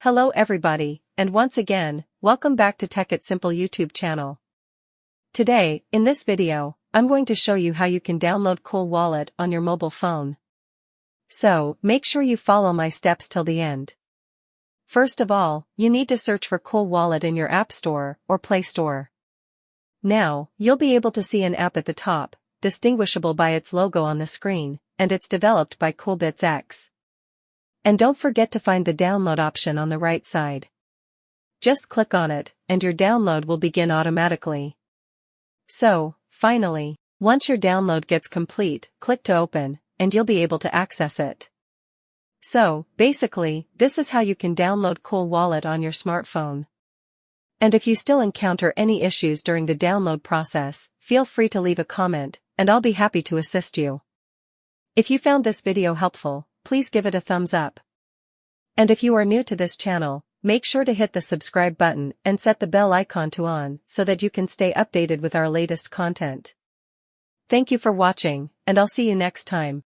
Hello everybody, and once again, welcome back to Tech It Simple YouTube channel. Today, in this video, I'm going to show you how you can download Coolwallet on your mobile phone. So, make sure you follow my steps till the end. First of all, you need to search for Coolwallet in your App Store or Play Store. Now, you'll be able to see an app at the top, distinguishable by its logo on the screen, and it's developed by Coolbits. And don't forget to find the download option on the right side. Just click on it, and your download will begin automatically. So, finally, once your download gets complete, click to open, and you'll be able to access it. So, basically, this is how you can download Coolwallet on your smartphone. And if you still encounter any issues during the download process, feel free to leave a comment, and I'll be happy to assist you. If you found this video helpful, please give it a thumbs up. And if you are new to this channel, make sure to hit the subscribe button and set the bell icon to on so that you can stay updated with our latest content. Thank you for watching, and I'll see you next time.